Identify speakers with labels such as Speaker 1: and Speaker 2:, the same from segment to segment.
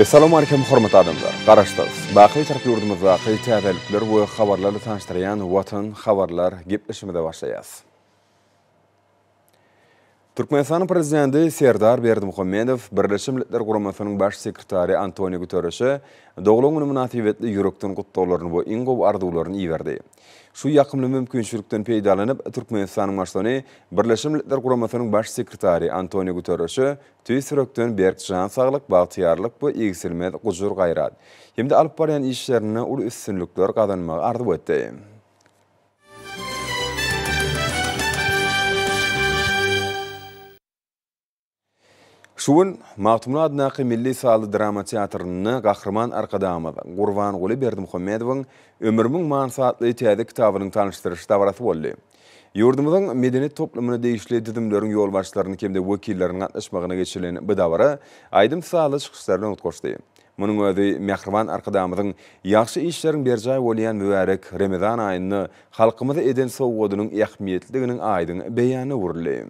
Speaker 1: Assalamu alaikum hormat adamlar. Garaşdayız. Baqy tarap yurdumuzda qeytadalyklar we habarlarly tanıştyran Watan habarlar gepleşmede başlaýas. Türkmenistan prezidenti Serdar Berdimuhammedow Birleşmiş Milletler Guramasynyň baş sekretary Antonio Guterres'e doglugyny münasibetli ýürekden gutdawlaryny we iň gowy arzuwlaryny iýerdi. Şu ýakymly mümkinçilikden peýdalanyp Türkmenistanyň başlany Birleşmiş Milletler Guramasynyň baş sekretary Antonio Guterres'e tüýsürekden berk jan saglyk, bagtýarlyk we egsilmez gujur gaýrat. Hemde alyp barýan işlerine uly üstünlikler gazanmagy arzuw etdi. Şuun Mahtumlu adnaqy milli saly drama teatrynda gahrman arkadamy Gurban Guly Berdimuhammedowyň Ömrümiň mansatly täze kitabynyň tanışdyryş dawarasy boldy. Ýurdumyzyň medeniýet toplumyny değişli didimleriň ýol başlaryny kemde wekillerini gatnaşmagyna geçilen bu dawara aýdym saly çykyşlaryny ötkoşdy. Munyň özi Mehriban arkadamyzyň ýaxşy işleriň berjaý bolýan mübarek Ramazan aýyny halkymyza eden sowgadynyň ähmiýetliginiň aýdyň beýany wurly.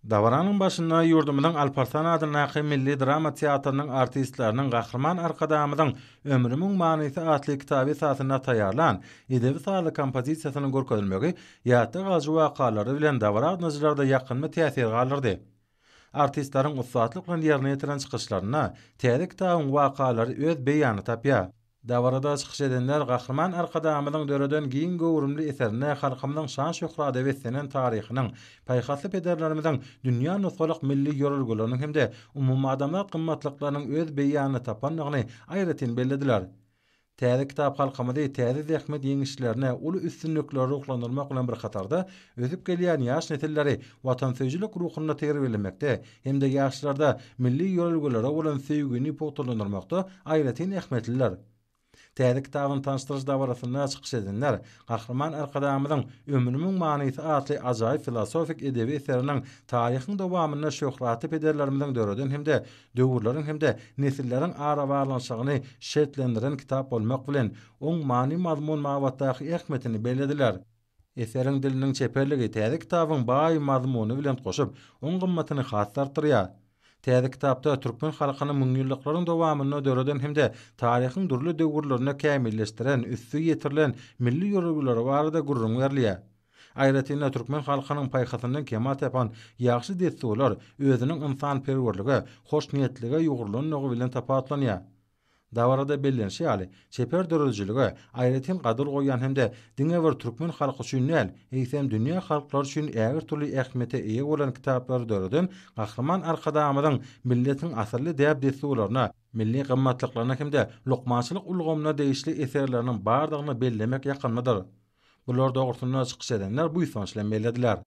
Speaker 2: Dawaranın başynda ýurdumyzyň Alparslan adynaky milli drama teatrynyn artistleriniň gahrman arkadamyzyň Ömrümiň manysy adly kitaby esasyna taýýarlan edebi saly kompozisiýasynyň görkezilmegi ýatda galyjy wakalary bilen dawara ýazgylarda ýakynmy täsir galyrdy. Artistleriň ustatlyk bilen ýerine ýetiren çykyşlaryna täze kitabyň wakalary öz beýany tapýar. Dawarada çykyş edenler gahrman arkadamyzyň döreden giň gowrumly eserine halkymyzyň şan şöhraty wetsenen taryhynyň, paýhasy pederlerimiziň dünýä nusgalyk milli ýörelgelerini hemde umumy adamlar gymmatlyklarynyň öz beýany tapanlygyny aýratyn bellediler. Täze kitap halkymyzy täze zähmet ýeňişlerine uly üstünlikleri ruklandyrmak bilen bir hatarda özüp gelýän ýaş nesilleri watansöýçilik ruhuny terbiýelemekde hemde ýaşlarda milli ýörelgelere bolan sevgini pogtalandyrmakda aýratyn ähmetliler. Täze kitabyny tanışdyryş dawarasyna çykyş edenler gahrman arkadamyzyň Ömrümiň manysy adly ajaýyp filosofik edebi eseriniň taryhyň dowamyna şöhraty pederlerimiziň döreden hemde döwürleriň hemde nesilleriň ara baglanşygyny şertlendiren kitap bolmak bilen oň many mazmun mawatdaky ähmetini bellediler. Eseriň diliniň çeperligi täze kitabyň baý mazmuny bilen goşup oň gymmatyny hasartyrýar. Täze kitapda türkmen halkynyň müňýyllyklaryň dowamyna döreden hemde taryhyň durly döwürlerini kämilleşdiren, üstü ýetirilen milli ýörelgeleri barada gurrun berilýär. Aýratynda türkmen halkynyň paýhasyndan kemal tapan ýaxşy desturlar özüniň insanperwerligi, hoşniýetligi ýugurlanyňy bilen tapatlanýar. Dawarada bellenşi ýaly çeper dörejiligi aýratyn gadyr goýan hemde diňewer türkmen halky üçin näl, eýsem dünýä halklary üçin ägir türli ähmiýete eýe bolan kitaplar döreden gahrman arkadamyzyň milletiň asyrly däp desturlaryna, milli gymmatlyklaryna hemde lukmançylyk ulgamyna değişli eserleriniň bardygyny bellemek ýakynmydyr. Bular dogrusyna çykyş edenler bu ýysanç bilen bellediler.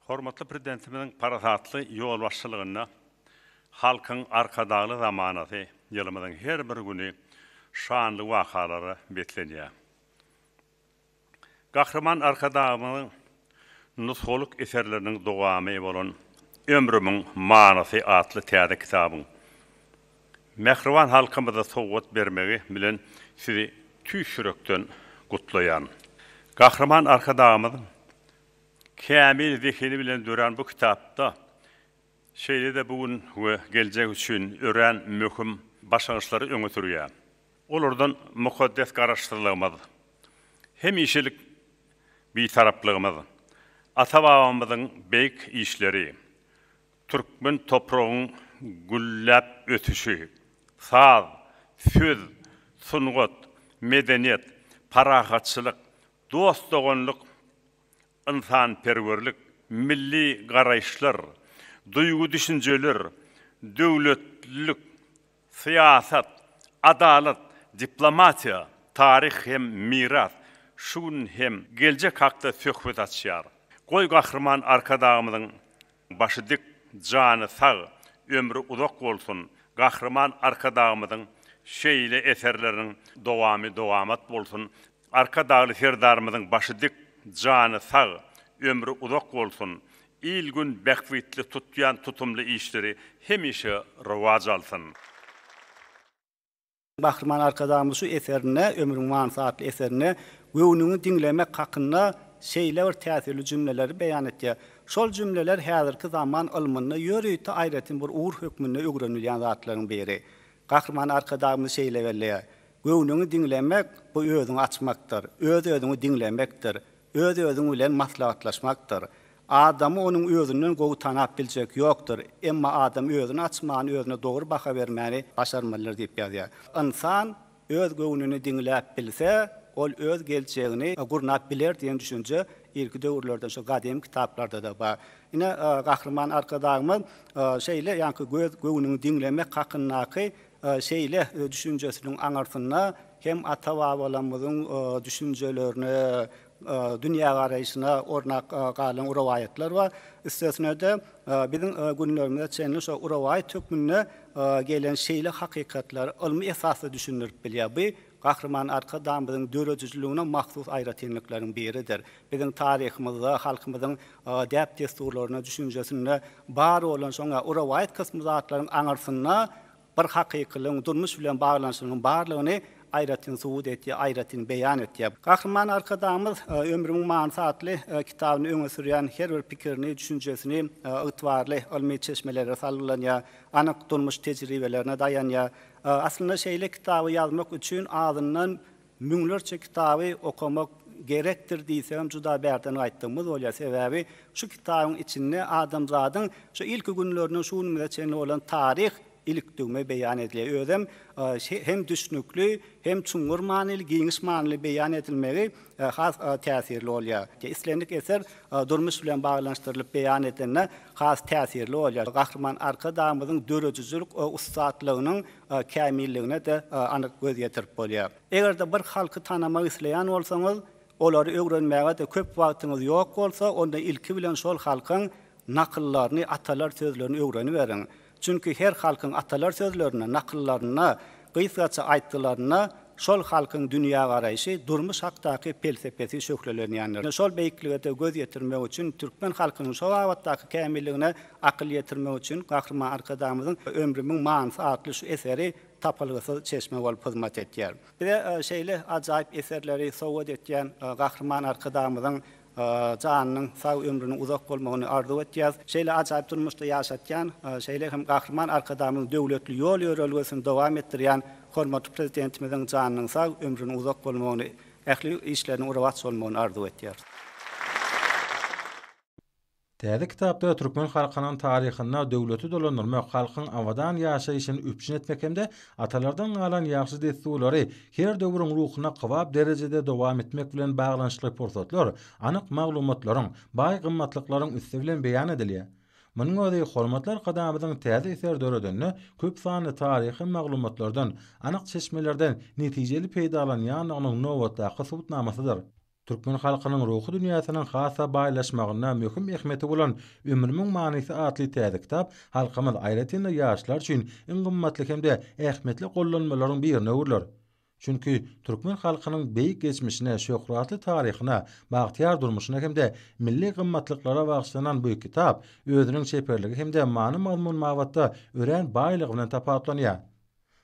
Speaker 3: Hormatly prezidentimiň parasatly ýol başçylygyna halkyň arkadaly zamanasy ýylymyzyň her bir güni şanly wakalary betlenýär. Gahrman arkadamyň nusgalyk eserleriniň dowamy bolan Ömrümiň manysy adly täze kitabyň Mehriban halkymyza sowgat bermegi bilen sizi tüýsürekden gutlaýan. Gahrman arkadamyň kämil zehni bilen dören bu kitapda şeýle-de bugün we geljek üçin ören möhüm başlanýşlary öňe sürýär. Olardan mukaddes garaşdyrylmaz. Hem işilik bir taraplygymyz, ata-babamyzyň beýik işleri, türkmen topragyň güllap ötüşi, saz, söz, sungat, medeniýet, parahatçylyk, dostdogonlyk, insanperwerlik, milli garaýşlar, duygu düşünceler, döwletlik, siyasat, adalet, diplomatiya, tarih hem miras, şun hem geljek hakda söhbet açýar. Goý gahrman arkadamyzyň başı dik, jany sag, ömrü uzak bolsun. Gahrman arkadamyzyň şeýle eserleriniň dowamat bolsun. Arkadaly serdarymyzyň başı dik, jany sag, ömrü uzak bolsun. İlgün bekvitli tutýan tutumly işleri hemişe rowaj alsyn.
Speaker 4: Gahrman arkadamyň şu eserine, Ömrümiň manysy adly eserine göwnüňi diňlemek hakynda şeýle bir täsirli jümleleri beýan etdi. Şol jümleler häzirki zaman ilminde ýöreýte aýratyn bir ugur hökmünde öwrenilýän zatlaryň biri. Gahrman arkadaşymyz şeýle belli. Göwnüňi diňlemek bu özüňi açmakdyr. Öz-özüňi diňlemekdir. Öz-özüň bilen maslahatlaşmakdyr. Adamy onuň özünden gowy tanap biljek ýokdur. Emma adam özüni açmagy, özüne dogry baka bermäni başarmalydyr diýip ýazýar. İnsan öz göwnüni diňläp bilse, ol öz gelçegini gurnap biler diýen düşünje ilki döwürlerden şu gadim kitaplarda da bar. Ine gahrman arkadaşymyz şeýle ýa-ni göwnüni diňlemek hakyndaky şeýle düşünjesiniň aňartyna hem ata-babalarymyzyň düşünjelerini dünya garaýyşyna ornak galan urawaýatlar bar. Üstesine de bizim günlerimizde çenli şu urawaýat hökmüne gelen şeýle hakykatlar ilmi esasy düşünülip bilýär. Bu gahrman arkadaşymyzyň döwletçiligine mahsus aýratynlyklaryň biridir. Bizim taryhymyzda halkymyzyň däp desturlaryna düşünjesinde bar bolan şoňa urawaýat kysmy zatlaryň aňarsyna bir hakykylyň durmuş bilen baglanşygynyň barlygyny aýratyn suwud etdi, aýratyn beýan etdi. Gahrman arkadaşymyz ömrümiň mansaatly kitabyny öňe sürýän her bir pikirini, düşünjesini ygtybarly ilmi çeşmelere sallanýar, anyk durmuş tejribelerine dayanýar. Aslında şeýle kitaby ýazmak üçin ağzyndan müňlerçe kitaby okumak gerektir diýsem juda bärden aýtdymyz bolýar. Sebäbi şu kitabyň içinde adamzadyň şu ilki günleriniň şunuňda çenli bolan tarih ilikdigme beýan edilýär. Özüm hem düşnükli hem çuňur manyly, giňiş manyly beýan edilmegi has täsirli bolýar. İslendik eser durmuş bilen baglanşdyrylyp beýan edilende has täsirli bolýar. Gahrman arkadaşymyzyň döwletçilik ustatlygynyň kämilligine de anyk göz ýetirip bolýar. Egerde bir halky tanamak isleýän bolsaňyz, olary öwrenmäge de köp wagtyňyz ýok bolsa, onda ilki bilen şol halkyň nakyllaryny, atalar sözlerini öwrenip beriň. Çünkü her halkın atalar sözlerine, nakıllarına, gıysaça aýtdylaryna şol halkın dünya garaýşy, durmuş hakdaky felsefesi şöklelenýändir. Şol beýiklige de göz ýetirmek üçin türkmen halkynyň şol wagtdaky kämilligine akyl ýetirmek üçin gahrman arkadaşymyzyň ömrümiň manysy adly şu eseri tapylgysy çeşme bolup hyzmat etýär. Bir de şeýle ajaýyp eserleri sowgat etýän gahrman arkadaşymyzyň janynyň sag ömrüniň uzak bolmagyny arzu etýär. Şeýle ajaýyp durmuşda ýaşatýan, şeýle hem gahrman arkadaşymyň döwletli ýol ýörelgesini dowam etdirýän hormatly prezidentimiziň janynyň sag ömrüniň uzak bolmagyny, ähli işleriniň urawat bolmagyny arzu etýär.
Speaker 2: Täze kitapda türkmen halkynyň taryhyna döwleti dolandyrmak, halkyň awadan ýaşaýyşyny üpçün etmek hemde atalardan galan ýaxşy desturlary her döwrüň ruhyna gywap derejede dowam etmek bilen baglanşykly pursatlar, anyk maglumatlaryň, baý gymmatlyklaryň üstü bilen beýan edilýär. Munyň özi hormatlar gadamyzyň täze eser döredinde köp sanly taryhy maglumatlardan, anyk çeşmelerden netijeli peýdalanýan anyň nowatdaky subutnamasydyr. Türkmen halkynyň ruhy dünýäsining hasa baýlaşmagyna möhüm ähmiýeti bolan Ömrümiň manysy adly täze kitap halkymyz aýratynda ýaşlar üçin iň gymmatly hemde ähmiýetli gollanmalaryň birini öwürler. Çünki türkmen halkynyň beýik geçmişine, şöhratly taryhyna, bagtyar durmuşyna hemde milli gymmatlyklara bagşlanan bu kitap özüniň çeperligi hemde many mazmun mawatda ören baýlygy bilen tapatlanýar.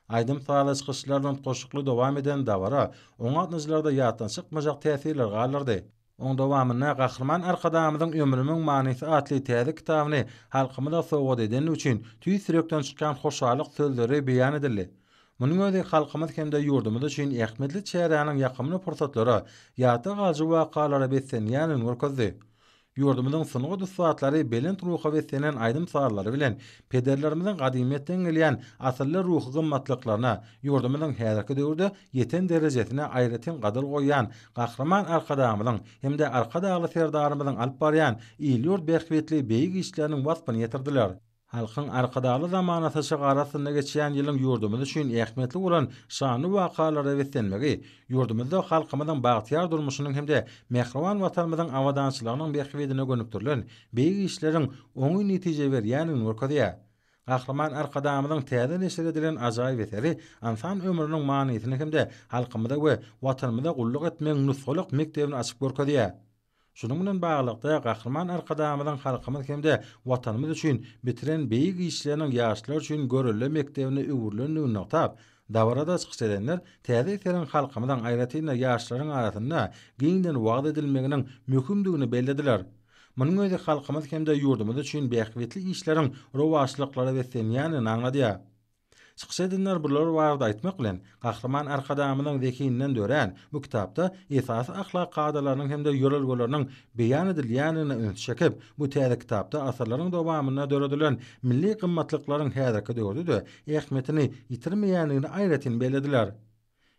Speaker 2: Aydym sağlaşyşlardan goşukly dowam eden dawara, oňa atnyjlarda ýatdan çykmajak täsirler galardy. Oň dowamyna gahrman arkadaşymyzyň Ömrümiň manysy adly täze kitabyny halkymyza sowgat eden üçin tüýsürekden çykan hoşalyk sözleri beýan edildi. Munyň özi halkymyz hemde ýurdumyz üçin ähmiýetli çäräniň ýakymly pursatlary, ýata galjy wakalara beslenýän görkezdi. Ýurdumyzyň sunugy dusatlary belent ruha beslenen aydym saýlary bilen pederlerimiziň gadimetden gelýän asylly ruhy gymmatlyklaryna, ýurdumyzyň häzirki döwürde ýeten derejesine aýratyn gadyr goýan gahrman arkadaşymyzyň hemde arkadagly serdarymyzyň alyp barýan ýylýur berkbetli beýik işleriniň wasbyny ýetirdiler. Halkyň arkadagly zamanasy şygarasynda geçýän ýylyň ýurdumyz üçin ähmiýetli bolan şanly wakalary beslenmegi, ýurdumyzda halkymyzyň bagtyar durmuşynyň hemde mehriban watanymyzyň awadançylygynyň berkbetine gönükdirilen beýik işleriň oňy netije berýänini görkezýär. Gahrman arkadaşymyzyň täze neşir edilen ajaýyp eseri insan ömrüniň manysyny hemde halkymyza we watanymyza gulluk etmek nusgalyk mektebini açyp görkezýär. Şunun bilen baglykda gahrman arkadaşymyzyň halkymyz hemde watanymyz üçin bitiren beýik işleriniň ýaşlar üçin görülen mektebine öwürlendigini tap, Dawarada çykyş edenler täze eserin halkymyň aýratyna ýaşlaryň arasynda giňden wagt edilmeginiň möhümdigini bellediler. Munyň özi halkymyz hemde ýurdumyz üçin bähwetli işleriň rowaçlyklary we senýanyny aňladýar. Çykyş edenler bular barada aýtmak bilen Gahrman Arkadamynyň zekininden dören bu kitapda esasy ahlak gadalarynyň hemde ýörelgelerini beýan edilýänini öňe çekip, bu täze kitapda asarlaryň dowamyna döredilen milli gymmatlyklaryň häzirki döwürde ähmetini ýitirmeýänligini aýratyn belediler.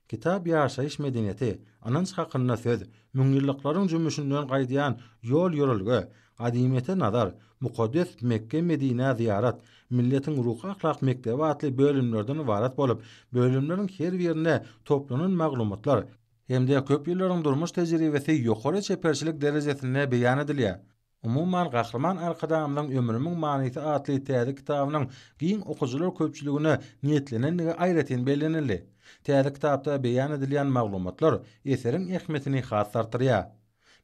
Speaker 2: Kitap ýaşaýyş medeniýeti, anans hakynda söz, müňýyllyklaryň jümüşinden gaýdýan ýol ýörelge, gadymete nazar, mukaddes Mekke Medine ziyaret, milletin ruh ahlak mektebi atly bölümlerden ibaret bolup, bölümleriň her birine toplanan maglumatlar hemde köp ýyllaryň durmuş tejribesi ýokary çeperçilik derejesine beýan edilýär. Umumyň Gahrman Arkadamynyň ömrümiň manysy atly täze kitabynyň giň okujular köpçüligine niýetlenenligi aýratyn bellenildi. Täze kitapda beýan edilýän maglumatlar eseriň ähmetini hasartyrýar.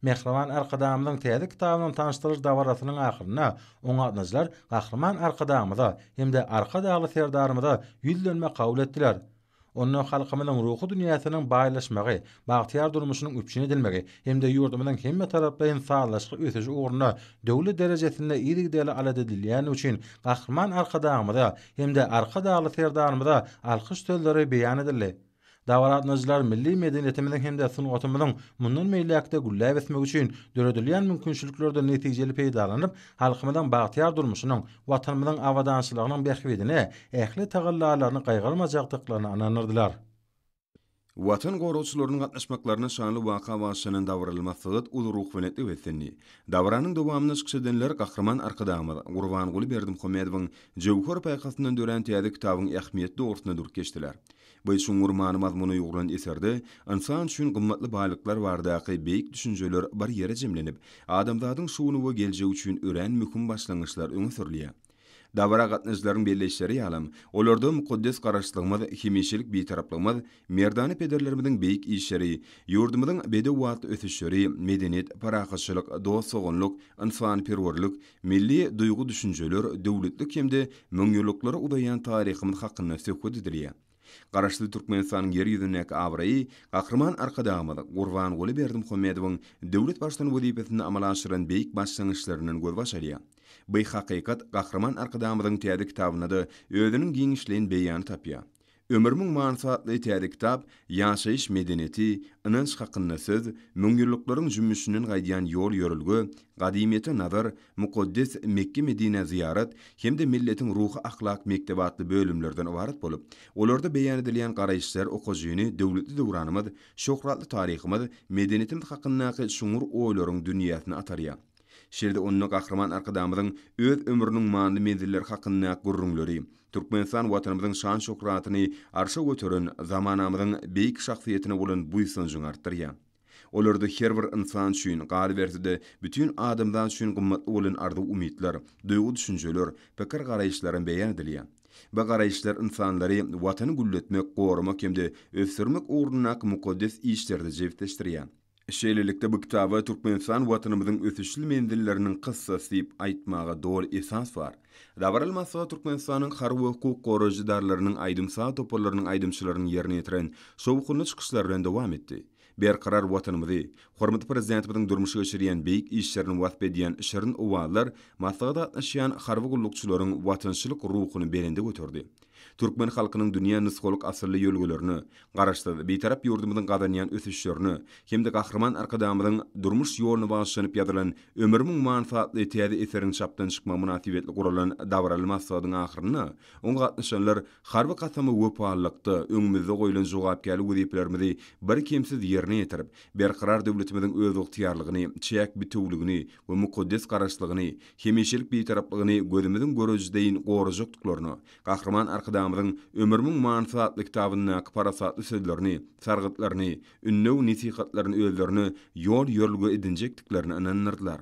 Speaker 2: Mehriban Arkadamynyň täze kitabynyň tanışdyryş dawrasynyň ahyryna oňatnaçylar Gahrman Arkadamyza hemde arka dagly serdarymyza ýüzlenme kabul etdiler. Onu halkymyzyň ruhy dünýäsiniň baýlaşmagy, bagtyar durmuşynyň üpçün edilmegi hemde ýurdumyzyň hemme tarapdaýyn sağlaşyk ösüji ugruna döwlet derejesinde ýygydaly alad edilýän üçin Gahrman Arkadamyza hemde arka dagly serdarymyza alkyş sözleri beýan edildi. Dawratnaçylar milli medeniýetimiziň hemde sungatymyzyň mundan meýlekde gülläp etmek üçin döredilýän mümkinçiliklerden netijeli peýdalanyp, halkymyzyň bagtyar durmuşynyň, watanymyzyň awadançylygynyň bähwedine, ähli tagallalaryny gaýgarmajakdyklaryny ananyrdylar.
Speaker 1: Watan gorawçylarynyň gatnaşmaklaryna şanly waka başynyň dawralmasy ul ruh wenetli wesenni. Dawranyň dowamyny çykyş edenler Gahrman Arkadamy, Gurbanguly Berdimuhammedowyň Jewher paýkasyndan dören täze kitabyň ähmiýetli ortuny dur geçdiler. Bu şuňur mazmuny ýugran eserde insan üçin gymmatly baýlyklar bardaky beýik düşünjeler bir ýere jemlenip, adamzadyň şuwuny we geljegi üçin ören möhüm başlangyçlar öňe sürilýär. Dawra gatnaşyklaryň belleşleri ýalam, olarda mukaddes garaşlygymyz, hemişilik beýtaraplygymyz, merdany pederlerimiziň beýik işleri, ýurdumyzyň bedewat ösüşleri, medeniýet, parahaçylyk, dostsugunlyk, insanperwerlik, milli duýgu düşünjeler, döwletlik hemde müňýyllyklary udaýan taryhymyz hakynda söhbet edilýär. Garaşly Türkmenistanyň yer ýüzündäki abraýy Gahrman Arkadamy, Gurbanguly Berdimuhammedowyň döwlet başlygyny wezipesini amala aşyran beýik başlangyçlarynyň göz başarýar. Bu hakykat Gahrman Arkadamynyň täze kitabyna da özüniň giňişliğin beýany tapýar. Ömrümiň mansatly täze kitap, ýaşaýyş medeniýeti, inanç hakynda söz, müňýyllyklaryň jümüşinden gaýdýan ýol ýörelge, gadymete nazar, mukaddes Mekke Medine ziyaret, hemde milletiň ruhy ahlak mektebi atly bölümlerden ibaret bolup, olarda beýan edilýän garaýşlar okujuny döwletli döwranymyz, şöhratly taryhymyz, medeniýetimiz hakyndaky şuňur oýlaryň dünýäsine atarýar. Şerde onu Gahrman Arkadamynyň öz ömrüniň manly menzilleri hakynda gurrunlary, Türkmenistan watanymyzyň şan şöhratyny arşa götüren zamanamyzyň beýik şahsiýetine bolan buýsunjyň artdyrýar. Olarda her bir insan üçin galbertide bütün adamdan üçin gymmatly bolan ardy umytlar, duýgu düşünjeler, pikir garaýşlaryň beýan edilýär. Bu garaýşlar insanlary watany gulletmek, goramak hemde ösürmek ugruna mukaddes işlerde jewtleşdirýär. Şeýlelikde bu kitaba Türkmenistan watanymyzyň ösüşli menzilleriniň kıssasy diýip aýtmaga dol esas bar. Dawralmasy Türkmenistanyň harby hukuk goraýjylarynyň aýdymsa topalarynyň aýdymçylarynyň ýerine ýetiren şowkunly çykyşlar bilen dowam etdi. Berkarar watanymyzy, hormatly prezidentimiň durmuşy geçirýän beýik işlerini wasp edýän şerin uwalar, maslahat atnaşýan harby gullukçylaryň watançylyk ruhuny belinde götürdi. Türkmen halkynyň dünýä nysgolyk asyrly ýölgelerini, garaşdyry beýtarap ýurdumyzyň gadanýan ösüşlerini, hemde Gahrman Arkadamynyň durmuş ýoluny başlanyp ýazylan ömrümiň mansatly täze eseriň çapdan çykma münasibetli guralan dawralmasyň ahyryna, oňa gatnaşanlar harby kasamy wepalykda öňümizde goýulan jogapkärlik weziplerimizi bir kimsiz ýerine ýetirip, berkarar döwletimiziň öz ygtyýarlygyny, çäk bitewligini we mukaddes garaşlygyny, hemişilik beýtaraplygyny gözümiziň görüjdeýin gorajakdyklaryny, Gahrman Arkadamynyň ömrümiň mansatly kitabyna parasatly sözlerini, sargytlaryny, ünnew nisihatlaryny özlerini ýol ýörelge edinjekdiklerini ananyrdylar.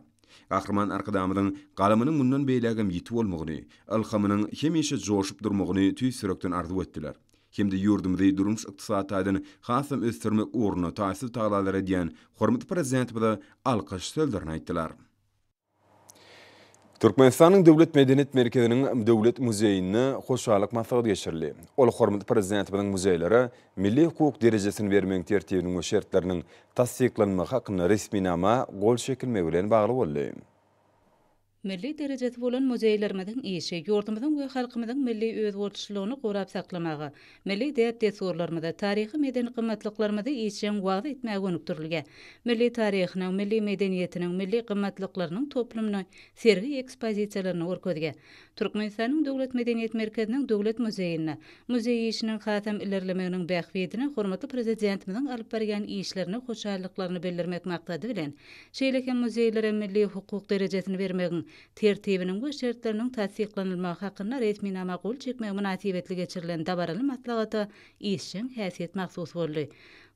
Speaker 1: Gahrman Arkadamynyň galamynyň mundan beýlegem ýitip bolmagyny, alhamynyň hemişe joşup durmagyny tüýsürekden arzu etdiler. Hemde ýurdumyzy durmuş ykdysatydan hasam ösdürmek ugruna taýsir taýlalar edýän hormatly prezident bilen alkyş sözlerini aýtdylar. Türkmenistan'ın Döwlet Medeniyet Merkezi'nin Döwlet Muzeyi'ni hoşalyk maslahaty geçirildi. Ol hormatly prezidentimiň muzeylary milli hukuk derejesini bermeň tertibiniň we şertleriniň tasdiklanmagy hakynda resminama gol çekilmegi bilen bagly boldy.
Speaker 5: Milli derejesi bolan muzeylerimizin işi, yurdumyzyň we halkymyzyň milli özgürlükçiligini gorap saklamagy, milli däp desurlarymyzda taryhy medeni gymmatlyklarymy işen wagt etmäge gönükdirilgen. Milli taryhynyň, milli medeniyetiniň, milli gymmatlyklarynyň toplumyny sergi ekspozisiýalaryny görkezgen. Türkmenistanyň Döwlet Medeniyet Merkeziniň Döwlet Muzeyi'ne, muzey işiniň hasam ilerlemeginiň bähbidine hormatly prezidentimiziň alyp bergen işlerini, hoşallyklaryny bildirmek maksady bilen, şeýlekem muzeylere milli hukuk derejesini bermegiň tertibiniň we şertleriniň tasdiklanylmagy hakynda resminama gol çekmek münasibetli geçirilen dabaraly maslahaty işin häsiýet mahsus boldy.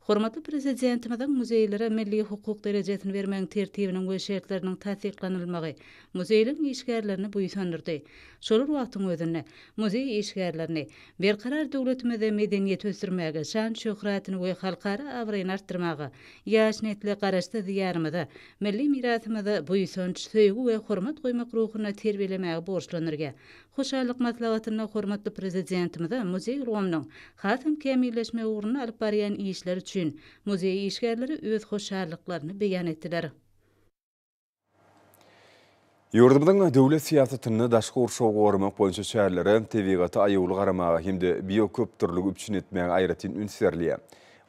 Speaker 5: Hormatly prezidentimiziň muzeylere milli hukuk derejesini bermeň tertibiniň we şertleriniň tasdiklanylmagy muzeýlerin işgärlerini buýsandyrdy. Şolar wagtyň özünde muzey işgärlerini berkarar döwletimizde medeniýet ösürmäge, şan şöhratyny we halkara awraýyny artdyrmagy, ýaş netli garaşda diýarymyzda milli mirasymyzy buýsanç, söýgü we hormat goýmak ruhyna terbiýelemäge borçlanyrga. Hoşallyk maslahatyna hormatly prezidentimiz muzey ulgamynyň hasam kämilleşme ugruna alyp barýan işler üçin muzey işgärleri öz hoşallyklaryny beýan etdiler.
Speaker 1: Yurdumyzyň döwlet siýasatyny daşky urşaw goramak boýunça şäherlere tebigaty aýyuly garamagy hemde bioköp türlügi üçin etmäge aýratyn ünserliýär.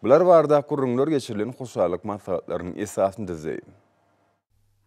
Speaker 1: Bular barada gurrunlar geçirilen hoşallyk maslahatlarynyň esasyny düzey.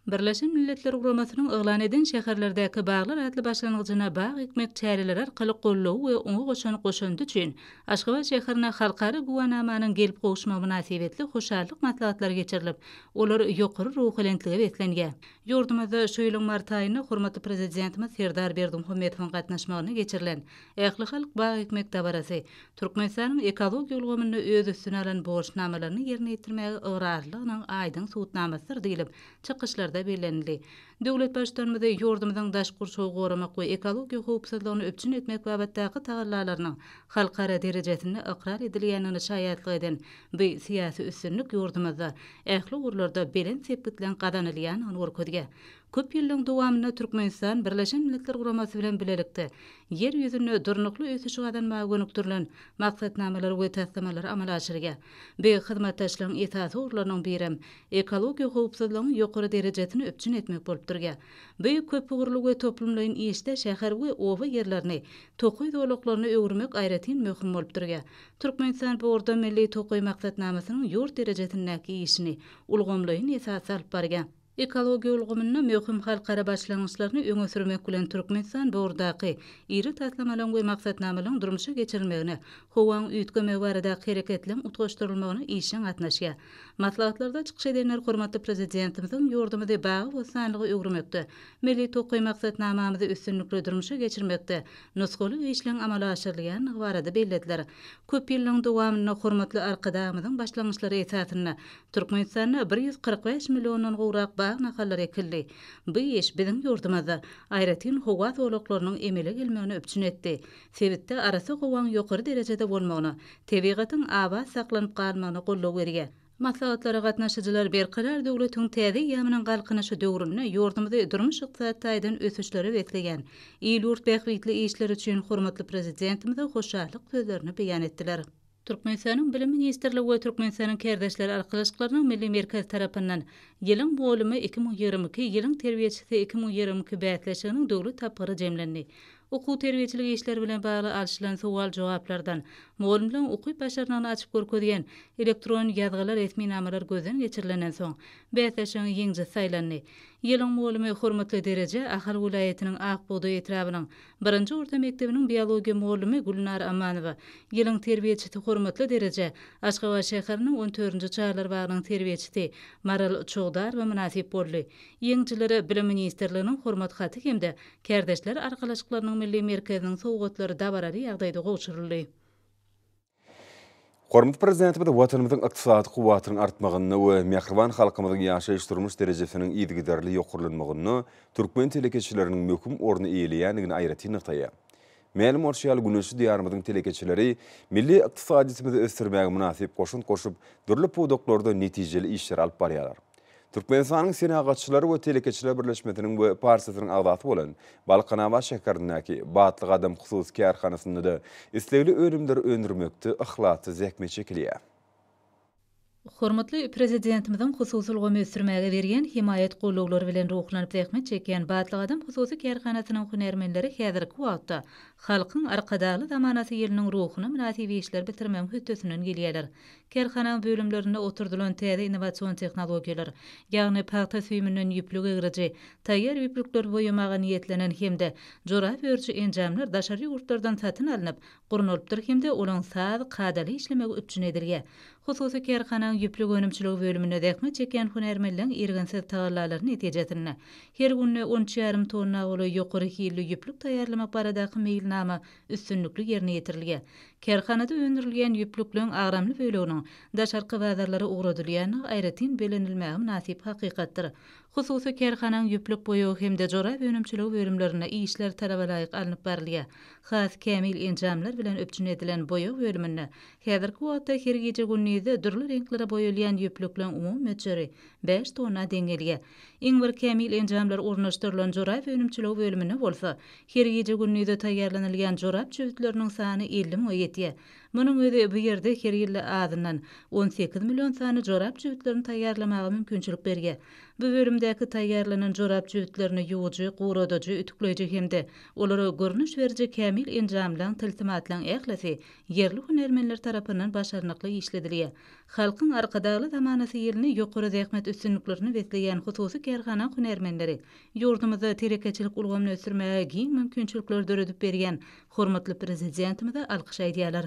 Speaker 5: Birleşen Milletler Guramasynyň eglan eden şäherlerdäki baglar adly başlangyjyna bag ekmek çäreleri arkaly gollaw we oňa goşan goşandy üçin Aşgabat şäherine halkara guwanamanyň gelip gowuşma münasibetli hoşallyk maslahatlar geçirilip, olar ýokary ruhlentligi betlengen. Yurdumyzda şöýle mart aýyna hormatly prezidentimiz Serdar Berdimuhammedowyň gatnaşmagyna geçirilen Ähli halk bag ekmek dabarasy Türkmenistanyň ekologiýa ulgamyny öz üstüne alan borçnamalaryny ýerine ýetirmäge ograrlygynyň aýdyň suwutnamasydyr diýilip çykyşlar bellenildi. Döwlet başdanmyda yurdumyzyň daş gurşaw goramak we ekologiýa howpsuzlygyny öpçün etmek babatdaky tagallalarynyň halkara derejesinde ikrar edilýänini şaýatlyk eden bu siýasy üstünlük yurdumyzda ähli urlarda belen sepgitlen gadanylýanyny görkezgen. Köp ýyllaryň dowamyna Türkmenistan Birleşen Milletler Guramasy bilen bilelikde yer ýüzüne durnukly ösüşi gadanmagy gönükdirilen maksatnamalar we taslamalary amala aşyrgan. Bu hyzmatdaşlygyň esasy urlarynyň birem ekologiýa howpsuzlygyny ýokary derejesini öpçün etmek bolup durýar. Bu köp ugurluk we toplumlaryň işde şäher we owa ýerlerini, tokuy dowlaklaryny öwürmek aýratyn möhüm bolup durýar. Türkmenistan bu orda milli tokuy maksatnamasynyň ýurt derejesindäki işini ulgamlaryň esasy alyp bargan. Ekologiýa ulgamyny möhüm halkara başlangyçlaryny öňe sürmek bilen Türkmenistan bu ordaky iri taslamalaryň we maksatnamalaryň durmuşa geçirilmegine, howaň üýtgeme barada hereketleň utgaşdyrylmagyna işin gatnaşýar. Maslahatlarda çykyş edenler hormatly prezidentimiziň ýurdumyda bagy we sanlygy öwürmekde, milli tokuy maksatnamamyzy üstünlikle durmuşa geçirmekde, nusgaly işleň amala aşyrylýan barada bellediler. Köp ýyllaryň dowamyny hormatly arkadaşymyzyň başlangyçlary esasyna Türkmenistanyň 145 millionyň gowrak bag nakallary ekildi. Bu iş biziň ýurdumyzda aýratyn howa dowlaklarynyň emele gelmegini öpçün etdi. Sebitde arasy howaň ýokary derejede bolmagyna, tebigatyň aba saklanyp galmagyna gollaw berýär. Maslahatlara gatnaşyjylar berkarar döwletiň täze ýamynyň galkynyşy döwründe ýurdumyzda durmuş ykdysadyň ösüşleri beklegen. Ýurt bähbitli işler üçin hormatly prezidentimize hoşallyk sözlerini beýan etdiler. Türkmenistanyň Bilim Ministrligi we Türkmenistanyň Kerdeşler Arkalaşyklarynyň Milli Merkezi tarapyndan ýylyň bolumy 2022 ýylyň terbiýeçisi 2022 bätleşiginiň döwlet tapgyry jemlendi. Okuw terbiýeçilik işleri bilen bagly alşylan sowal-jogaplardan mugallim bilen okuw başaryny açyp görkezgen elektron ýazgylar resminamalar gözden geçirilenden soň bätleşigiň ýeňje saýlandy. Ýylyň mugalimi hormatly dereje Ahal vilayetiniň Akbuğday etrabynyň 1-nji orta mektebiniň biologiýa mugallimi Gulnar Amanowa, ýylyň terbiýeçisi hormatly dereje Aşgabat şäheriniň 14-nji çağlar bagynyň terbiýeçisi Maral Çogdar we münasip boldy. Ýeňjilere Bilim Ministrliginiň hormat haty hemde Kerdeşler Arkalaşyklarynyň Milli Merkeziniň sowgatlary dabarary ýagdaýda gowşuruldy.
Speaker 1: Hormatly prezidentimiz watanymyzyň ykdysady kuwatynyň artmagyny we mehriban halkymyzyň ýaşaýyş durmuş derejesiniň ýygydarly ýokurlanmagyny türkmen telekeçileriniň möhüm orny eýleýändigini aýratyn nyktaýar. Mälim orşýal güneşi diýarymyzyň telekeçileri milli ykdysadymizi ösdürmäge münasip goşun goşup, dürli podoklarda netijeli işler alyp barýarlar. Türkmenistanyň Senagatçylary we Telekeçiler Birleşmesiniň bu partiýasynyň agdaty bolan Balkanaba şäherindäki Batlyk Adam hususy kärhanasynda da islegli ölümler öndürmekde ihlatly zähmet çekilýär.
Speaker 5: Hormatly prezidentimizin hususul gömüsürmäge berýän himayet gollawlary bilen ruhlanyp zähmet çekýän Batlyk Adam hususy kärhanasynyň hunermenleri häzirki wagtda halkyň arkadaly zamanasy ýeriniň ruhuny münasibi işler bitirmem hütdesinden gelýärler. Kärhana bölümlerinde oturdulan täze innowasion tehnologiýalar, ýagny paýta süýmünden ýüplük egriji, taýýar ýüplükler boýamaga niýetlenen hemde jorap örçü enjamlar daşary ýurtlardan satyn alynıp, gurnulypdyr hemde olaň saz kadaly işlemegi üçin edilýär. Hususy kärhanaň ýüplük önümçiligi bölümine zähmet çekýän hunermenler irgensiz tagallalaryň netijesinde her günne 10,5 tonna boly ýokary hilli ýüplük taýýarlamak baradaky meýilnama üstünlükli ýerine ýetirilýär. Kärhanada öndürilýän ýüplükleň agramly böleginiň daşarky bazarlara ugradylýany aýratyn belenilmägi münasip hakykatdyr. Hususy kärhanaň ýüplük boýagy hemde jorap önümçiligi bölümlerine işler talaba laýyk alınıp barilýar. Has kämil enjamlar bilen öpçün edilen boýag bölümine häzirki wagtda her gece günnüzde dürli renklere boýalýan ýüplükleň umum möçeri 5 tonna deňelýär. Iň bir kämil enjamlar ornaşdyrylan jorap önümçiligi bölümine bolsa, her gece günnüzde taýýarlanylýan jorap çöwütleriniň sany 50 000 ýetýär. Munyň özi bu ýerde her ýyly azyndan 18 million sany jorap çöwütlerini taýýarlamagy mümkinçilik berýär. Bu bölümdäki taýýarlanan jorap çöwütlerini ýuwjy, guradajy, ütükleýji hemde olara görnüş beriji kämil enjamlaryň tiltimatlaryň ählisi yerli hunermenler tarapyndan başarnykly işledilýär. Halkyň arkadaly zamanasy ýerini ýokary zähmet üstünliklerini besleýän hususy kärhana hunermenleri ýurdumyzda terekeçilik ulgamyny ösürmäge giň mümkinçilikler döredip berýän hormatly prezidentimize alkyş aýdýarlar.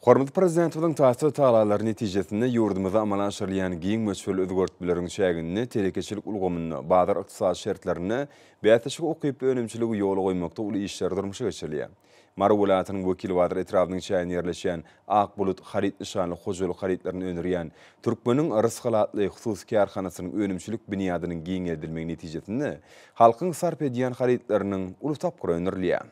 Speaker 1: Hormatly prezidentimiň taýsir taýlalary netijesinde ýurdumyzda amala aşyrylýan giň möçbel özgertmeleriň şägini, telekeçilik ulgamyny, bazar ykdysady şertlerini beýatlaşyk okyp önümçiligi ýola goýmakda uly işler durmuşa geçirilýär. Mara welatynyň wekili Badyr etrabynyň şäherinde ýerleşýän Akbulut harit nişanly hojalyk haritlaryny öňürýän Türkmeniň rysgalatly hususy kärhanasynyň önümçilik biniýadynyň giň edilmegi netijesinde halkyň sarp edýän haritlarynyň uly tapgyry öňürilýär.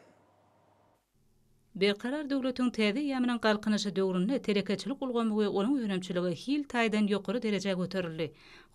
Speaker 5: Berkarar döwletiň täze ýamynyň galkynyşy döwründe telekeçilik ulgamy we olaň önemçiligi hil taýdan ýokary derejäge göterildi.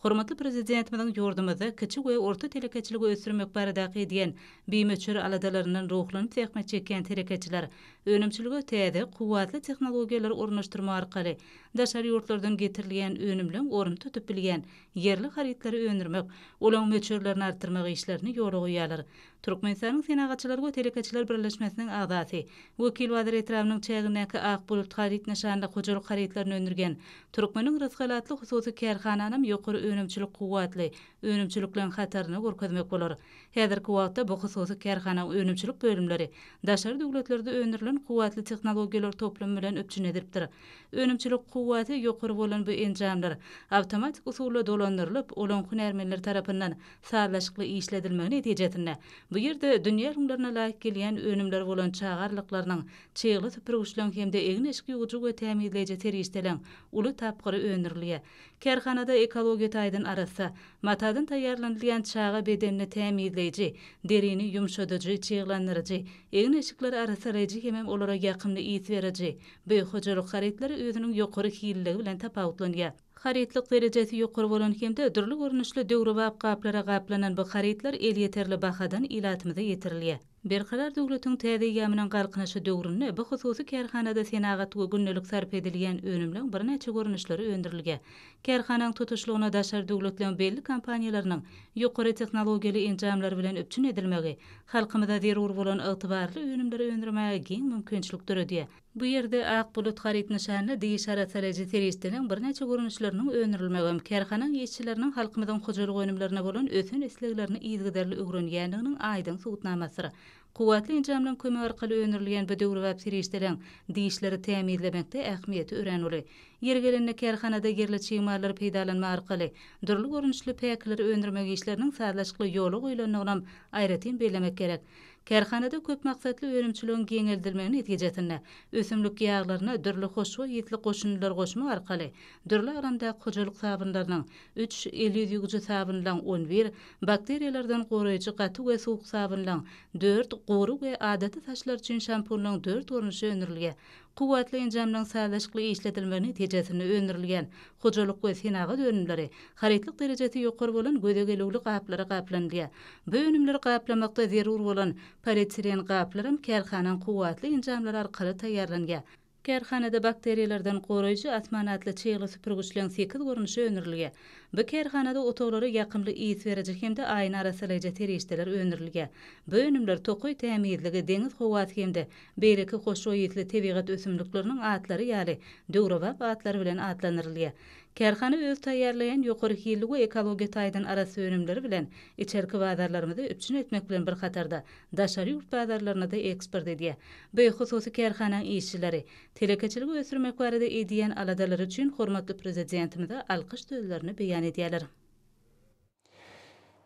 Speaker 5: Hormatly prezidentimiň ýurdumyzda kiçik we orta telekeçiligi ösürmek baradaky edýän biýmeçer aladalarynyň ruhlanyp zähmet çekýän telekeçiler önemçiligi täze kuwatly tehnologiýalar ornaşdyrma arkaly daşary ýurtlardan getirilýän önümlen orun tutup bilýän yerli haritlary öndürmek, olaň möçerlerini artdyrmak işlerini ýola goýýarlar. Türkmenistanyň Senagatçylary we Telekeçiler Birleşmesiniň agdaty Wekil Badyr etrabynyň çägindäki Akbulut harit nişanly hojalyk haritlaryny öndürgen Türkmeniň rysgalatly hususy kärhananyň ýokary önümçilik kuwatly önümçilikleň hataryny görkezmek bolar. Häzirki wagtda bu hususy kärhana önümçilik bölümleri daşary döwletlerde öndürilen kuwatly tehnologiýalar toplamy bilen öpçün edipdir. Önümçilik kuwaty ýokary bolan bu enjamlar awtomatik usulla dolandyrylyp, olaň hunermenler tarapyndan sağlaşykly işledilmegi netijesinde bu ýerde dünýä rüňlerine laýyk gelýän önümler bolan çagarlyklarynyň çeýgli süpürgüçleň hemde egin eşki ýuwjy we tämirleýiji terişdelen uly tapgyry öndürilýär. Kärhanada ekologiýa taýdan arasa matadan taýýarlanylýan çaga bedenini tämirleýiji, derini ýumşadyjy, çeýglendiriji, egin eşikleri arasa reji hemem olara ýakymly ýyt beriji, bu hojalyk haritler özüniň ýokary hilligi bilen tapawutlanýar. Haritlik derejesi ýokary bolan hemde dürli görnüşli döwrübap gaplara gaplanan bu haritler el ýeterli bahadan ilatymyza ýetirilýär. Berkarar döwletiň täze ýamynyň galkynyşy döwründe bu hususy kärhanada senagat we günnelik sarp edilýän önümleň bir neçe görnüşleri öndürilýär. Kärhananyň tutuşlugyna daşary döwletleň belli kompaniýalarynyň ýokary tehnologiýaly enjamlar bilen öpçün edilmegi halkymyza zerur bolan ygtybarly önümleri öndürmäge giň mümkinçilik döredýär. Bu ýerde Akbulut harit nişanly diýişara salaji teristiniň bir neçe görnüşleriniň öňürilmegi kärhananyň işçileriniň halkymyzyň hojalyk önümlerine bolan ösen isleglerini ýygyderli öwrenýändiginiň aýdyn sugutnamasyry. Kuwatly enjamlaryň kömegi arkaly öňürilýän bu döwrübap teristleň diýişleri tämirlemekde ähmiýeti örenuli. Ýergelenne kärhanada yerli çyýmarlar peýdalanma arkaly dürli görnüşli päkleri öndürmek işleriniň sağlaşykly ýoly goýulanygynam aýratyn bellemek gerek. Kärhanada köp maksatly önümçiligiň geňeldilmegi netijesinde ösümlik ýağlaryna dürli hoş we ýetli goşunlar goşmak arkaly dürli aramdaky hojalyk sabunlarynyň 3 50 ýügüji sabunlaryň 11 bakteriýalardan goraýjy gaty we suwuk sabunlaryň 4 goru we adaty saçlar üçin şampunlaryň 4 görnüşi öňürilýär. kuwatly injamlaryň sazlaşykly işletilmegi netijesinde öndürilgen hojalyk we senaga dönümleri haritlik derejesi ýokary bolan gödegeligli gaplara gaplanýar. Bu önümleri gaplamakda zerur bolan polietilen gaplarym kärhanaň kuwatly injamlary arkaly taýýarlanýar. Kärhanada bakteriýalardan goraýjy atmanatly çyýgly süpürgüçleň 8 görnüşi öndürilýär. Bu kärhanada otoglary ýakymly iýs berejek hemde aýyn arasylaýjy terişdeler öndürilýär. Bu önümler tokuy tämizligi, deňiz howaty hemde beýleki hoşoýytly tebigat ösümlikleriniň atlary ýaly döwrewap atlary bilen adlandyrylýar. Kärhana öz taýýarlaýan ýokary hillik we ekologiýa taýdan arasy önümleri bilen içerki bazarlarymyza üpçün etmek bilen bir hatarda daşary ýurt bazarlaryna da eksport edýär. Bu hususy kärhanaň işçileri telekeçiligi ösürmek barada edýän aladalary üçin hormatly prezidentimize alkyş sözlerini beýan edýärler.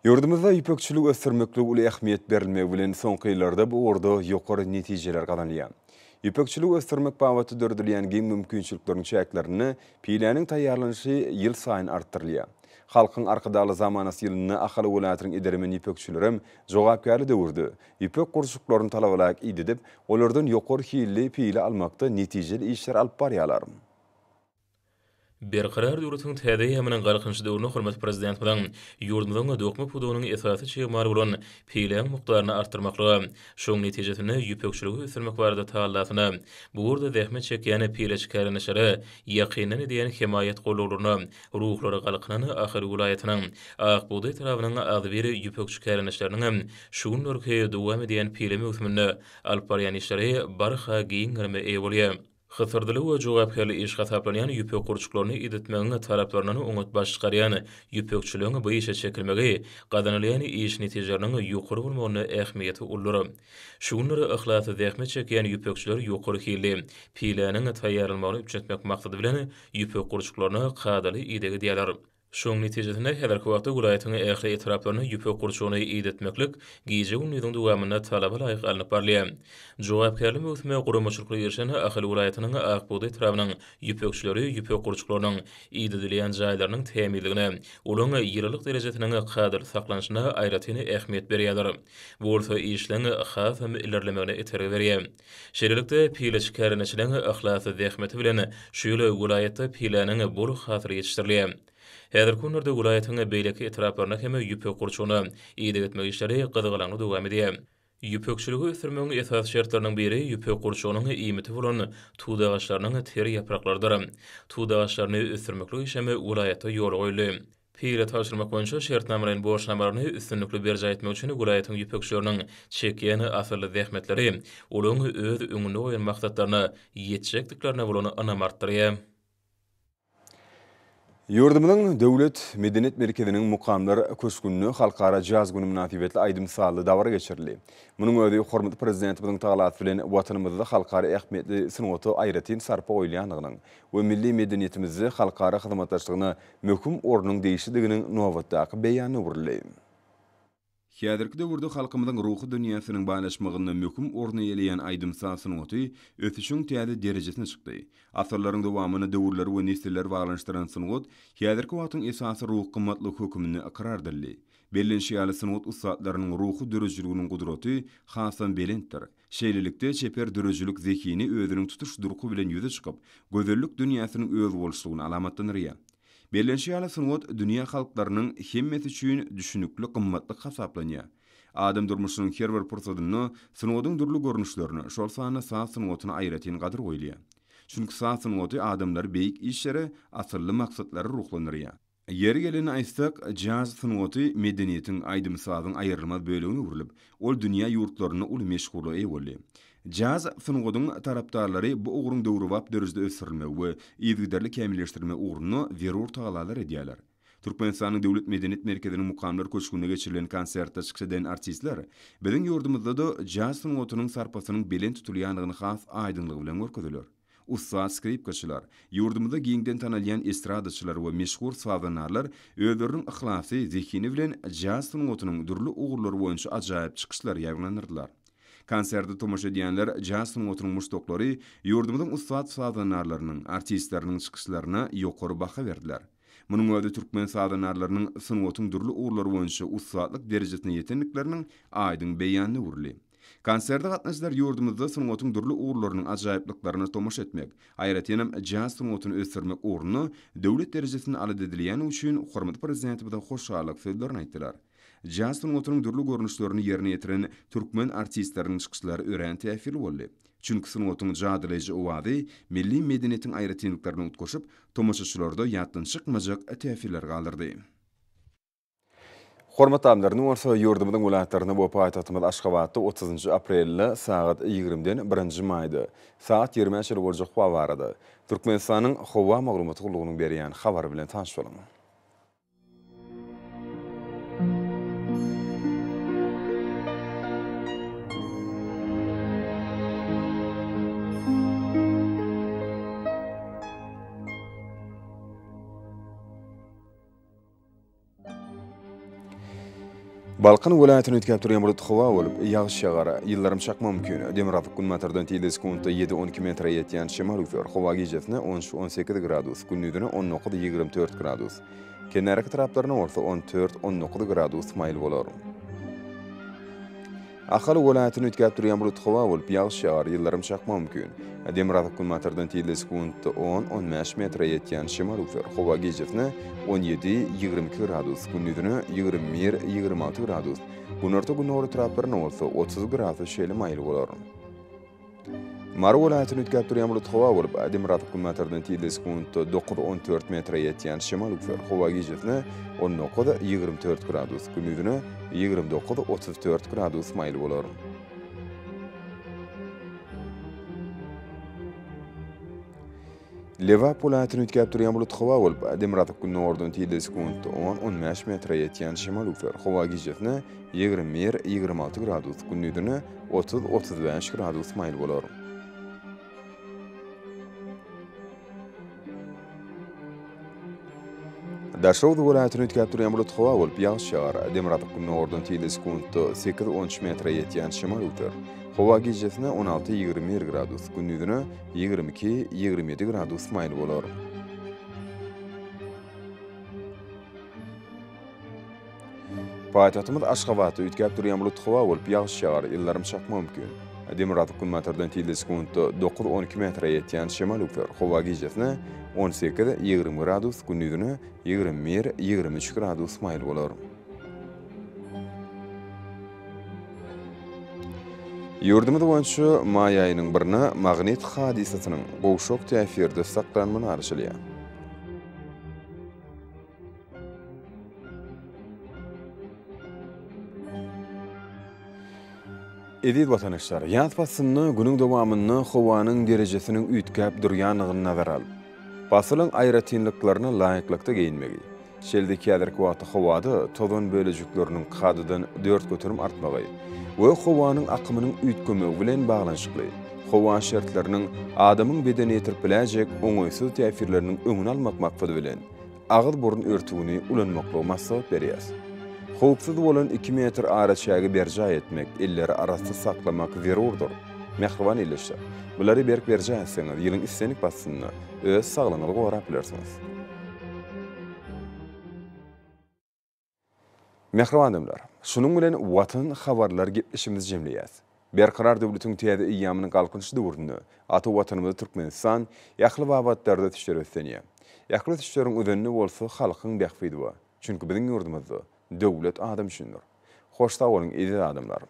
Speaker 1: Yurdumuzda ýüpekçilik ösürmekle uly ähmiýet berilmegi bilen soňky ýyllarda bu orda ýokary netijeler gazanýar. Ýüpekçilik ösürmek bawaty dördülýän giň mümkinçilikleriniň çäklerini piýläniň taýýarlanyşy ýyl saýyn artdyrylýar. Halkyň arkadaly zamanasy ýylyny ahaly welatynyň ederimen ýüpekçilerim jogapkary döwürdi. Ýüpek gurşuklaryny talabalaryk ididip, olardan ýokary hilli piýle almakda netijeli işler alyp barýarlar.
Speaker 6: Berqarar döwletiň täze ýamynyň galkynçy döwrüne hormat prezident bilen ýurdumyzyň dokma pudunyň esasy çygmary bolan piýleň mukdaryny artdyrmaklygy, şoň netijesinde ýüpekçiligi ösürmek barada taýlasyna, bu urda zähmet çekýän piýleçkärenişleri ýakynyň edýän himayet golaglaryny, ruhlary galkynyň ahir welaýatynyň Akbudy tarabynyň azbiri ýüpekçkärenişleriniň şuň nurky dowam edýän piýle möhümini alyp barýan işleri barha giňerme eýbolýar. Hıtırdılı ve jogapkärli iş hasaplanýan ýüpek gurçuklaryny iditmegiň taraplaryndan oňat baş çykarýan ýüpekçiligiň bu işe çekilmegi gadanylýan iş netijeleriniň ýokary bolmagyny ähmiýeti uldury. Şuňlary ihlasy zähmet çekýän ýüpekçiler ýokary hilli piýläniň taýýarlanmagyny üçetmek maksady bilen ýüpek gurçuklaryny gadaly idegi diýerler. Şoň netijesinde häzirki wagtda welaýatyň ähli etraplaryny ýüpek gurçugyny idetmeklik giýje unydyň dowamyna talaba laýyk alynıp barlýar. Jogapkärli möhüme guramaçylyklary ýerşen ahly welaýatynyň Akbudy tarabynyň ýüpekçileri ýüpek gurçuklarynyň idedilýän jaýlarynyň täminligine, olaň ýyllyk derejesiniň gadaly saklanyşyna aýratyny ähmiýet berýärler. Bu urfa işlerini has hem ilerlemegine etere berýär. Şeýlelikde piýleçkärenişleň ihlasy zähmeti bilen şöyle welaýatda piýläniň boluq hatyry ýetişdirilýär. Häzir günlerde welaýatyň beýleki etraplaryna hem ýüpek gurçugyny ýydyp etmek işleri gyzgylanyp dowam edýär. Ýüpekçiligi ösürmegiň esas şertleriniň biri ýüpek gurçugynyň iýmiti bolan tuğda ağaçlarynyň teri ýapraklarydyr. Tuğda ağaçlaryny ösürmekli işemi welaýatda ýol goýuldy. Piýle taşyrmak boýunça şertnamalaryň boşnamalaryny üstünlikli berje etmek üçin welaýatyň ýüpekçileriniň çekýän asyrly zähmetleri olaň öz öňünde goýan maksatlaryna ýetjekdiklerine bolan anam artdyrýar.
Speaker 1: Yurdumyzyň döwlet medeniýet merkeziniň mukamlar köşkünni halkara jaz güni münasibetli aýdymsaly dawra geçirildi. Munyň özi hormatly prezidentimiň taýlasy bilen watanymyzda halkara ähmiýetli synawaty aýratyn sarpa goýulýanynyň we milli medeniýetimizi halkara hyzmatdaşlygyna möhüm ornuň değişidiginiň nowatdaky beýany urildi. Häzirki döwürde halkymyzyň ruhy dünýäsiniň baýlaşmagyna möhüm orny ýeleýän aýdymsa synawaty ötüşiň täze derejesine çykdy. Asyrlaryň dowamyny döwürler we nesiller baglanyşdyran synawat häzirki wagtyň esasy ruh gymmatly hökümini ikrar edildi. Bellenşiýaly synawat ustadlarynyň ruhy dörejiliginiň gudraty hasan belentdir. Şeýlelikde çeper dörejilik zekini özüniň tutuş durky bilen ýüze çykyp, gözellik dünýäsiniň öz bolşugyny alamatlanýar. Bellenşiýaly synawat dünýä halklarynyň hemmeti üçin düşünükli gymmatly hasaplanýar. Adam durmuşynyň her bir pursatyny synawadyň durly görnüşlerini, şol sany synawatyny aýratyn gadyr goýulýar. Çünki synawaty adamlar beýik işlere, asyrly maksatlary ruhlandyrýar. Yer geleni aýtsak, jaz synawaty medeniýetiň aýdymsalyň aýrylmaz bölegine urilip, ol dünýä ýurtlaryny uly meşgul boldy. Jaz synawadyň tarapdarlary bu ugruň döwrewap döreje ösürilme we ýygydarly kämilleşdirme ugruny zerur tagalar edýärler. Türkmenistanyň döwlet medeniýet merkeziniň mukamlar köşkünde geçirilen konsertde çykşadan artistler biziň ýurdumyzda da jaz synawatynyň sarpasynyň belen tutulýanyny has aýdynlyk bilen görkezdiler. Usta skripkaçylar, ýurdumyzda giňden tanalýan estradaçylar we meşhur sazanarlar özleriniň ihlasy, zekini bilen jaz synawatynyň durly ugurlary boýunça ajaýyp çykyşlar ýaglanyrdylar. Konserde tomoş edýänler jaz synawatynyň muşdoklary ýurdumyzyň ustad sazanarlarynyň, artistlarynyň çykyşlaryna ýokary baha berdiler. Munyň özi türkmen sazanarlarynyň synawatyň durly ugurlary boýunça ustadlyk derejesine ýetenlikleriniň aýdyn beýanyny urildi. Konserde gatnaşylar ýurdumyzda sunugatyň durly uğurlarynyň ajaýyplyklaryny tomaş etmek, aýratynam jaz sunugatyny ösdürmek uğruna döwlet derejesinde alad edilýän üçin hormat prezidenti bilen hoşçalyk sözlerini aýtdylar. Jaz sunugatynyň durly görnüşlerini ýerine ýetiren türkmen artistleriniň çykyşlary ören täsir boldy. Çünki sunugatyň jadylejy owady milli medeniýetiň aýratynlyklaryny utgaşyp, tomaşaçylarda ýatdan çykmajak täsirler galdyrdy. Hormat amlaryny orsa ýurdumyň welaýatlaryna bu paýtagtymyz Aşgabatda 30 aprelde saat 20-den 1-nji maýda saat 20-nji boljak hawa barady. Türkmenistanyň hawa maglumaty gurulugynyň berýän habar bilen tanış bolan. Balkan welaýatyny ötkäp durýan bulut hawa bolup, ýağış ýagar, ýyllarym çakma mümkin. Demiratuq gün matardan tiýles kunta 7-12 metr ýetýän şemal üser. Hawa gijesine 13-18 gradus, gündüzüne 19-24 gradus. Kenarky taraplaryna orta 14-19 gradus maýl bolar. Ahali welaýatyny ötkäp durýan bulut hawa bolup, ýağış ýagar, ýyllarym çakma mümkin. Demiratuq gün matardan tiýles kunta 10-15 metr ýetýän şemal üser. Hawa gijesine 17-22 gradus, gündüzüne 21-26 gradus. Günorta günnäri taraplaryna bolsa 30 gradus şeýle maýl bolar. Mara welaýatyny ötkäp durýan bulut hawa bolup, Demiratuq gün matardan tiýles kunta 9-14 metr ýetýän şemal üser. Hawa gijesine 19-24 gradus, gündüzüne 29-34 gradus maýl bolar. Lewap welaýatyny ötkäp durýan bulut hawa bolup, Demiratuq günnäri tiýles kunta 10-15 metr ýetýän şemal üser. Hawa gijesine 21-26 gradus, gündüzüne 30-35 gradus maýl bolar. Daşowdy welaýatyny ötkäp durýan bulut hawa bolup, ýağış ýagar. Demiratuq günnäri tiýles kunta 8-13 metr ýetýän şemal üser. Hawa gijesine 16-21 gradus, gündüzüne 22-27 gradus maýl bolar. Paýtagtymyz Aşgabatda ötkäp durýan bulut hawa bolup, ýağış ýagar, ýyllarym çakma mümkin. Demiratuq gün matardan tiýles kunta 9-12 metr ýetýän şemal üser. Hawa gijesine 18-20 gradus, gündüzüne 21-23 gradus maýl bolar. Ýurdumyz boýunça maý aýynyň birine magnet hadisasynyň gowşok täsirde saklanmany arşylýar. Edil watanaşlar, ýat basyny günüň dowamyny howanyň derejesiniň üýtkäp durýanyny nazar alyp, basylyň aýratynlyklaryna laýyklykda geyinmegi, şeldeki ýadyrky wagtda howada tozan bölejikleriniň kadydan 4 götürüm artmagy we howanyň akymynyň üýtgemegi bilen baglanşykly, howa şertleriniň adamyň bedeni ýetirip biläjek oňoýsuz täsirleriniň öňüni almak maksady bilen agyz burun örtügini ulanmakly maksat berýär. Howpsuz bolan 2 metr araçagy berja etmek, elleri arasy saklamak zerurdur. Mehriban ýylyşlar. Bulary berk berja etseňiz, ýylyň issenik basyny öz saglygyňyzy gorap bilersiňiz. Mehriban adamlar, şunun bilen watan habarlar gepleşimiz jemleýär. Berkarar döwletiň täze ýamynyň galkynçy döwründe ata watanymyz Türkmenistan ýakly wabatlarda tişler ötsenýär. Ýakly tişleriň ödenini bolsa halkyň bähfidi bar. Çünki biziň ýurdumyzda döwlet adam üçindir. Hoş sag bolyň, edil adamlar.